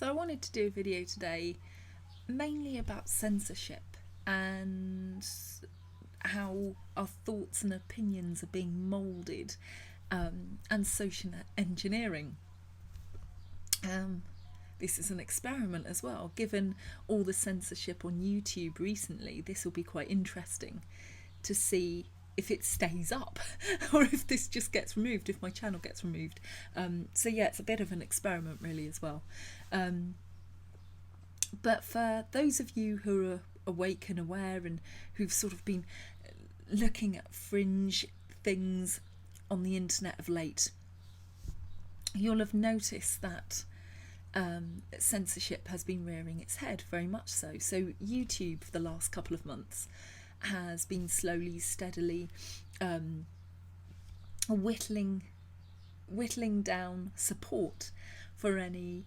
So I wanted to do a video today mainly about censorship and how our thoughts and opinions are being moulded, and social engineering. This is an experiment as well. Given all the censorship on YouTube recently, this will be quite interesting to see if it stays up or if this just gets removed, if my channel gets removed. So yeah, it's a bit of an experiment really as well. But for those of you who are awake and aware and who've sort of been looking at fringe things on the internet of late, you'll have noticed that censorship has been rearing its head, very much so. So YouTube for the last couple of months has been slowly, steadily whittling down support for any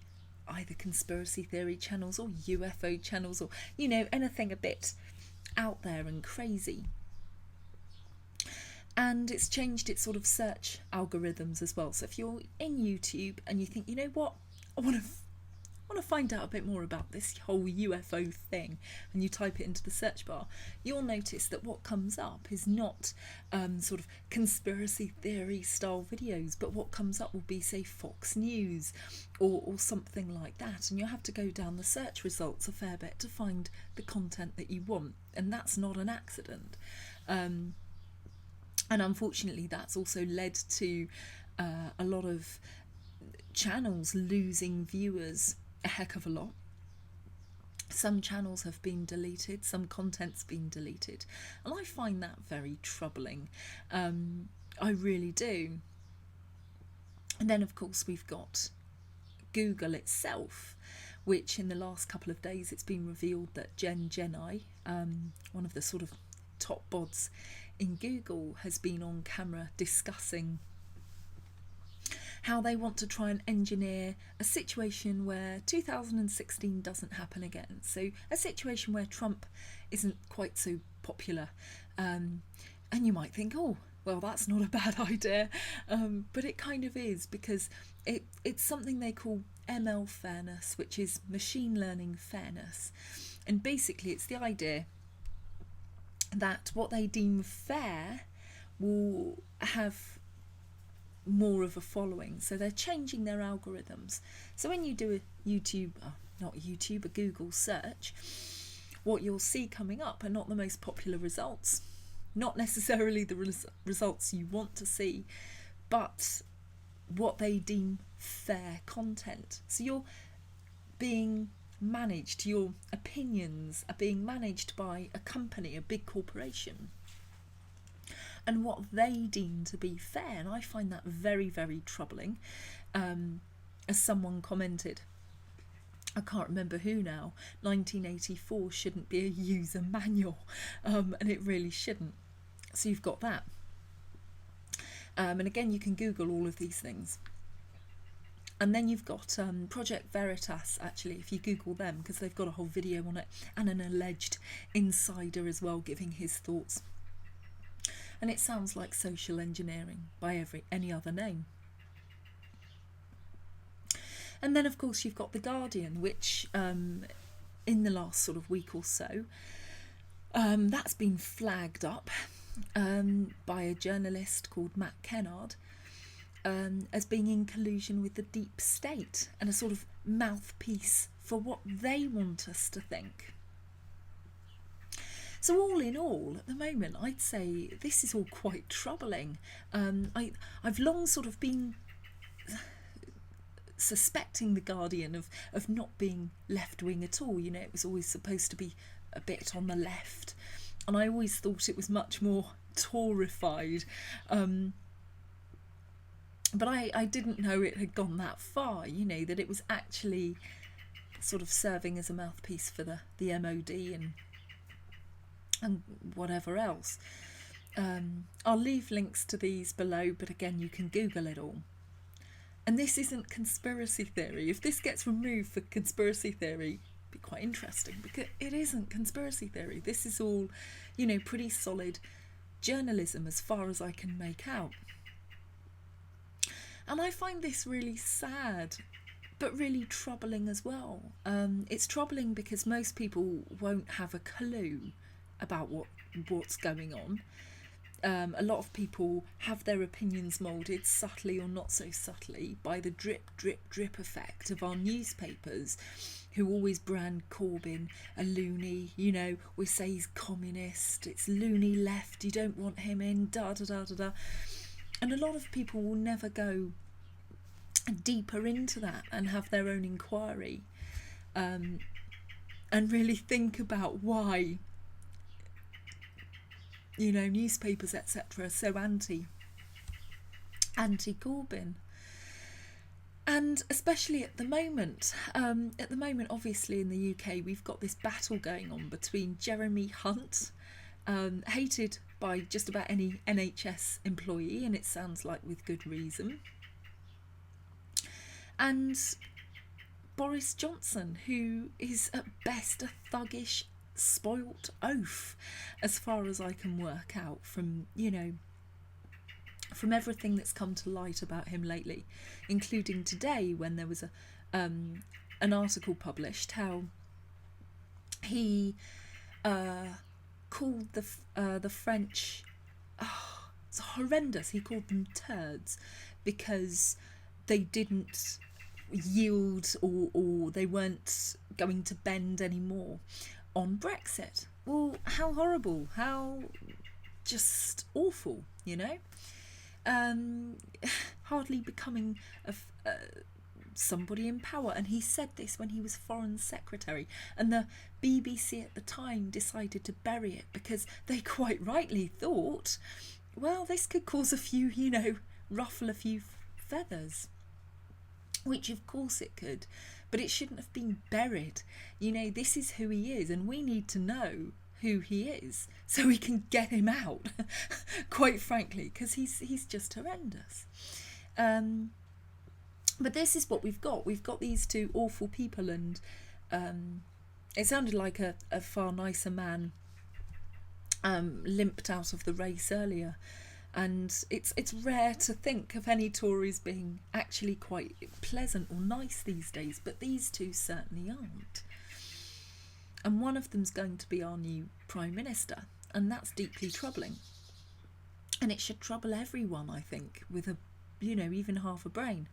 either conspiracy theory channels or UFO channels, or anything a bit out there and crazy. And it's changed its sort of search algorithms as well. So if you're in YouTube and you think, you know what, I want to find out a bit more about this whole UFO thing, and you type it into the search bar, you'll notice that what comes up is not sort of conspiracy theory style videos, but what comes up will be, say, Fox News or something like that, and you'll have to go down the search results a fair bit to find the content that you want, and that's not an accident. And unfortunately that's also led to a lot of channels losing viewers a heck of a lot. Some channels have been deleted, some content's been deleted, and I find that very troubling. I really do. And then of course we've got Google itself, which in the last couple of days it's been revealed that Jennai, one of the sort of top bods in Google, has been on camera discussing how they want to try and engineer a situation where 2016 doesn't happen again. So a situation where Trump isn't quite so popular. And you might think, oh, well, that's not a bad idea. But it kind of is, because it's something they call ML fairness, which is machine learning fairness. And basically it's the idea that what they deem fair will have more of a following. So they're changing their algorithms. So when you do a Google search, what you'll see coming up are not the most popular results, not necessarily the results you want to see, but what they deem fair content. So you're being managed, your opinions are being managed by a company, a big corporation, and what they deem to be fair. And I find that very, very troubling. As someone commented, I can't remember who now, 1984 shouldn't be a user manual, and it really shouldn't. So you've got that. And again, you can Google all of these things. And then you've got Project Veritas, actually, if you Google them, because they've got a whole video on it, and an alleged insider as well giving his thoughts. And it sounds like social engineering by any other name. And then, of course, you've got The Guardian, which in the last sort of week or so, that's been flagged up by a journalist called Kennard, as being in collusion with the deep state and a sort of mouthpiece for what they want us to think. So all in all, at the moment, I'd say this is all quite troubling. I've long sort of been suspecting The Guardian of not being left-wing at all. It was always supposed to be a bit on the left, and I always thought it was much more Toryfied. But I didn't know it had gone that far, that it was actually sort of serving as a mouthpiece for the MOD and whatever else. I'll leave links to these below, but again, you can Google it all. And this isn't conspiracy theory. If this gets removed for conspiracy theory, it'd be quite interesting, because it isn't conspiracy theory. This is all, pretty solid journalism as far as I can make out. And I find this really sad, but really troubling as well. It's troubling because most people won't have a clue about what's going on. A lot of people have their opinions moulded, subtly or not so subtly, by the drip, drip, drip effect of our newspapers, who always brand Corbyn a loony. You know, we say he's communist, it's loony left, you don't want him in, da da da da da. And a lot of people will never go deeper into that and have their own inquiry, and really think about why, you know, newspapers etc. are so anti-Corbyn. And especially at the moment, obviously in the UK, we've got this battle going on between Jeremy Hunt, hated by just about any NHS employee, and it sounds like with good reason, and Boris Johnson, who is at best a thuggish, spoilt oaf, as far as I can work out from, you know, from everything that's come to light about him lately, including today when there was an article published how he called the French, it's horrendous, he called them turds because they didn't yield or they weren't going to bend anymore on Brexit. Well, how horrible, how just awful, you know. Hardly becoming somebody in power. And he said this when he was Foreign Secretary, and the BBC at the time decided to bury it because they quite rightly thought, well, this could cause a few, you know, ruffle a few feathers, which of course it could, but it shouldn't have been buried. You know, this is who he is, and we need to know who he is so we can get him out, quite frankly, because he's just horrendous. But this is what we've got. We've got these two awful people, and it sounded like a far nicer man limped out of the race earlier. And it's rare to think of any Tories being actually quite pleasant or nice these days, but these two certainly aren't. And one of them's going to be our new Prime Minister, and that's deeply troubling. And it should trouble everyone, I think, with a, you know, even half a brain.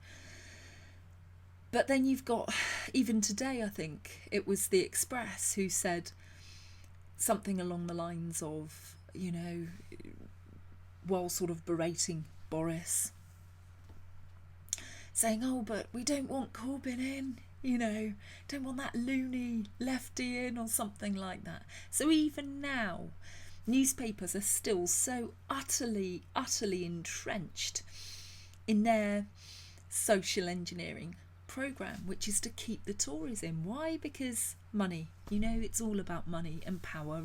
But then you've got, even today, I think, it was the Express who said something along the lines of, you know, while sort of berating Boris, saying, oh, but we don't want Corbyn in, you know, don't want that loony lefty in, or something like that. So even now, newspapers are still so utterly entrenched in their social engineering programme, which is to keep the Tories in. Why? Because money. You know, it's all about money and power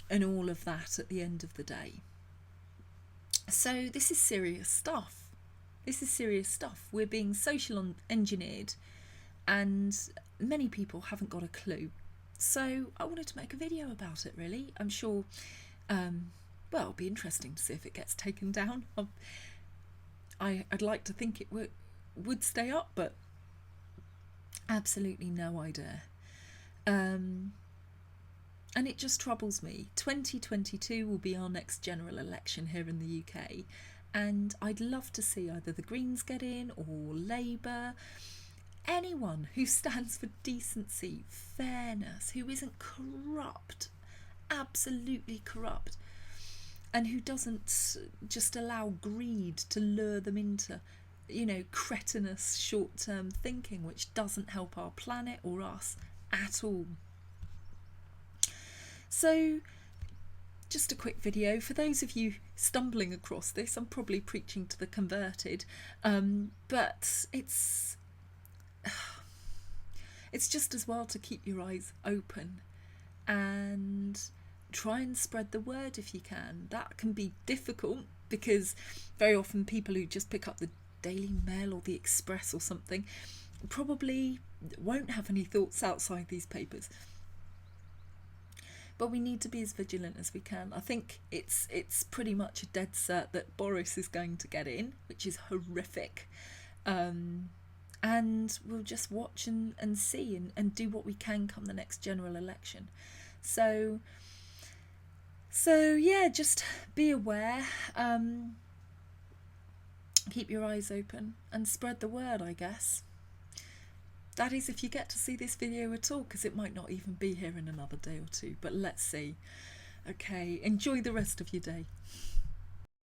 and all of that at the end of the day. So this is serious stuff. This is serious stuff. We're being social engineered, and many people haven't got a clue. So I wanted to make a video about it, really. I'm sure, well, it'll be interesting to see if it gets taken down. I'd like to think it would stay up, but absolutely no idea. And it just troubles me. 2022 will be our next general election here in the UK, and I'd love to see either the Greens get in or Labour. Anyone who stands for decency, fairness, who isn't corrupt, absolutely corrupt, and who doesn't just allow greed to lure them into, you know, cretinous short-term thinking, which doesn't help our planet or us at all. So, just a quick video. For those of you stumbling across this, I'm probably preaching to the converted, but it's just as well to keep your eyes open and try and spread the word if you can. That can be difficult because very often people who just pick up the Daily Mail or the Express or something probably won't have any thoughts outside these papers. But we need to be as vigilant as we can. I think it's pretty much a dead cert that Boris is going to get in, which is horrific. And and we'll just watch and see and do what we can come the next general election. So yeah, just be aware, keep your eyes open and spread the word, I guess. That is, if you get to see this video at all, because it might not even be here in another day or two, but let's see. Okay, enjoy the rest of your day.